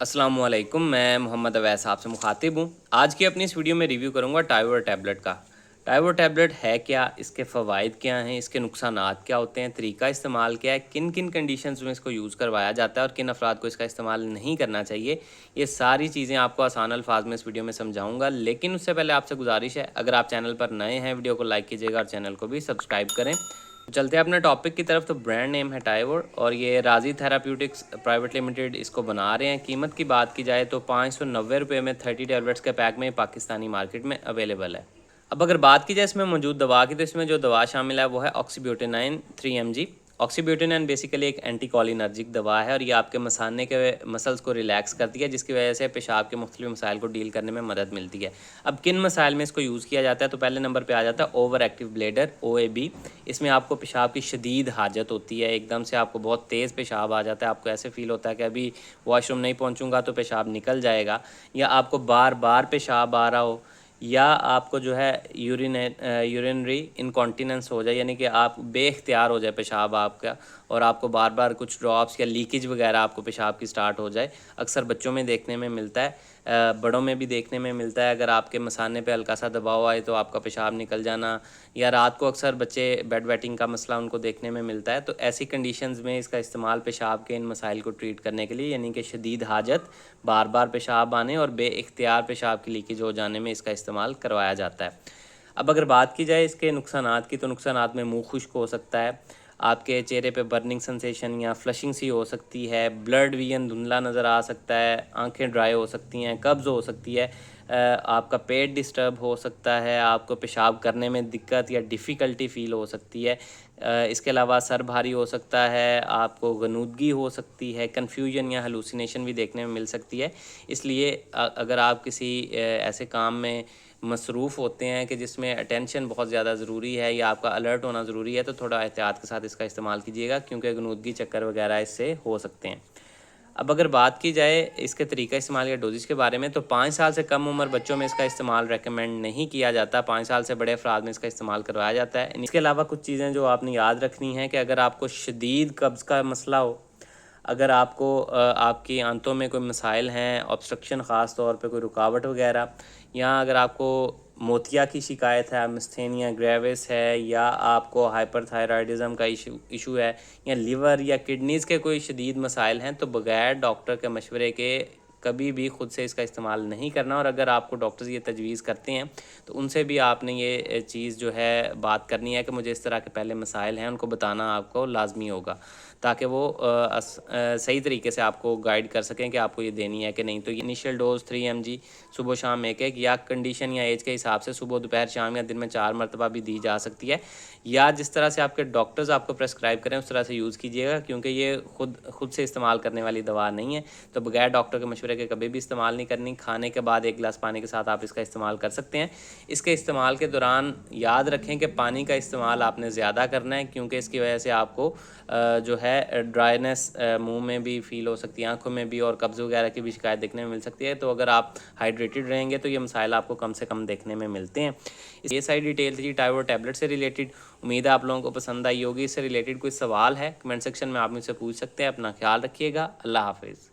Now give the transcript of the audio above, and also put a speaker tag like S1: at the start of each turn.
S1: अस्सलाम वालेकुम, मैं मोहम्मद अवैस आपसे मुखातिब हूँ। आज की अपनी इस वीडियो में रिव्यू करूँगा टाइवर टैबलेट का। टाइवर टैबलेट है क्या, इसके फ़वाइद क्या हैं, इसके नुकसानात क्या होते हैं, तरीका इस्तेमाल क्या है, किन किन कंडीशंस में इसको यूज़ करवाया जाता है और किन अफराद को इसका इस्तेमाल नहीं करना चाहिए। ये सारी चीज़ें आपको आसान अल्फाज में इस वीडियो में समझाऊँगा। लेकिन उससे पहले आपसे गुजारिश है, अगर आप चैनल पर नए हैं वीडियो को लाइक कीजिएगा और चैनल को भी सब्सक्राइब करें। चलते हैं अपने टॉपिक की तरफ। तो ब्रांड नेम है टाइवर और ये राजी थेराप्यूटिक्स प्राइवेट लिमिटेड इसको बना रहे हैं। कीमत की बात की जाए तो 590 रुपये में 30 टैबलेट्स के पैक में पाकिस्तानी मार्केट में अवेलेबल है। अब अगर बात की जाए इसमें मौजूद दवा की, तो इसमें जो दवा शामिल है वो है ऑक्सीब्यूटेनाइन 3 mg। ऑक्सीब्यूटेनाइन बेसिकली एक एंटीकोलिनर्जिक दवा है और ये आपके मसाने के मसल्स को रिलैक्स करती है, जिसकी वजह से पेशाब के मुख्तलिफ मसाइल को डील करने में मदद मिलती है। अब किन मसाइल में इसको यूज़ किया जाता है, तो पहले नंबर पे आ जाता है ओवर एक्टिव ब्लैडर OAB। इसमें आपको पेशाब की शदीद हाजत होती है, एकदम से आपको बहुत तेज़ पेशाब आ जाता है, आपको ऐसे फील होता है कि अभी वॉशरूम नहीं पहुंचूंगा तो पेशाब निकल जाएगा, या आपको बार बार पेशाब आ रहा हो, या आपको जो है यूरिनरी इनकॉन्टीनेंस हो जाए, यानी कि आप बेख्तियार हो जाए पेशाब आपका और आपको बार बार कुछ ड्रॉप्स या लीकेज वगैरह आपको पेशाब की स्टार्ट हो जाए। अक्सर बच्चों में देखने में मिलता है, बड़ों में भी देखने में मिलता है। अगर आपके मसाने पे हल्का सा दबाव आए तो आपका पेशाब निकल जाना, या रात को अक्सर बच्चे बेड वेटिंग का मसला उनको देखने में मिलता है। तो ऐसी कंडीशंस में इसका इस्तेमाल पेशाब के इन मसाइल को ट्रीट करने के लिए, यानी कि शदीद हाजत, बार बार पेशाब आने और बेइख्तियार पेशाब की लीकेज हो जाने में इसका इस्तेमाल करवाया जाता है। अब अगर बात की जाए इसके नुकसानात की, तो नुकसानात में मुंह खुश्क हो सकता है, आपके चेहरे पे बर्निंग सेंसेशन या फ्लशिंग सी हो सकती है, ब्लड विजन धुंधला नज़र आ सकता है, आंखें ड्राई हो सकती हैं, कब्ज़ हो सकती है, आपका पेट डिस्टर्ब हो सकता है, आपको पेशाब करने में दिक्कत या डिफ़िकल्टी फ़ील हो सकती है। इसके अलावा सर भारी हो सकता है, आपको गनूदगी हो सकती है, कन्फ्यूजन या हलूसिनेशन भी देखने में मिल सकती है। इसलिए अगर आप किसी ऐसे काम में मसरूफ़ होते हैं कि जिसमें अटेंशन बहुत ज़्यादा ज़रूरी है या आपका अलर्ट होना ज़रूरी है, तो थोड़ा एहतियात के साथ इसका इस्तेमाल कीजिएगा, क्योंकि गनूदगी चक्कर वगैरह इससे हो सकते हैं। अब अगर बात की जाए इसके तरीका इस्तेमाल या डोजेज के बारे में, तो 5 साल से कम उम्र बच्चों में इसका इस्तेमाल रेकमेंड नहीं किया जाता। 5 साल से बड़े अफराद में इसका इस्तेमाल करवाया जाता है। इसके अलावा कुछ चीज़ें जो आपने याद रखनी है कि अगर आपको शदीद कब्ज़ का मसला हो, अगर आपको आपकी आंतों में कोई मसाइल हैं, ऑब्स्ट्रक्शन ख़ास तौर पे कोई रुकावट वगैरह, या अगर आपको मोतिया की शिकायत है, मिस्थेनिया ग्रेविस है, या आपको हाइपरथायराइडिज़म का इशू है, या लिवर या किडनीज़ के कोई शदीद मसाइल हैं, तो बग़ैर डॉक्टर के मशवरे के कभी भी ख़ुद से इसका इस्तेमाल नहीं करना। और अगर आपको डॉक्टर्स ये तजवीज़ करते हैं तो उनसे भी आपने ये चीज़ जो है बात करनी है कि मुझे इस तरह के पहले मसाइल हैं, उनको बताना आपको लाजमी होगा, ताकि वो सही तरीके से आपको गाइड कर सकें कि आपको ये देनी है कि नहीं। तो इनिशियल डोज 3 mg सुबह शाम एक या कंडीशन या एज के हिसाब से सुबह दोपहर शाम या दिन में 4 मरतबा भी दी जा सकती है, या जिस तरह से आपके डॉक्टर्स आपको प्रेस्क्राइब करें उस तरह से यूज़ कीजिएगा, क्योंकि ये खुद से इस्तेमाल करने वाली दवा नहीं है। तो बगैर डॉक्टर के मशवरे के कभी भी इस्तेमाल नहीं करनी। खाने के बाद 1 गिलास पानी के साथ आप इसका इस्तेमाल कर सकते हैं। इसके इस्तेमाल के दौरान याद रखें कि पानी का इस्तेमाल आपने ज़्यादा करना है, क्योंकि इसकी वजह से आपको जो है ड्राइनेस मुंह में भी फील हो सकती है, आंखों में भी, और कब्ज़ वगैरह की भी शिकायत देखने में मिल सकती है। तो अगर आप हाइड्रेटेड रहेंगे तो ये मसाइल आपको कम से कम देखने में मिलते हैं। ये सारी डिटेल थी टाइवर टैबलेट से रिलेटेड। उम्मीद है आप लोगों को पसंद आई होगी। इससे रिलेटेड कोई सवाल है कमेंट सेक्शन में आप मुझसे पूछ सकते हैं। अपना ख्याल रखिएगा। अल्लाह हाफिज़।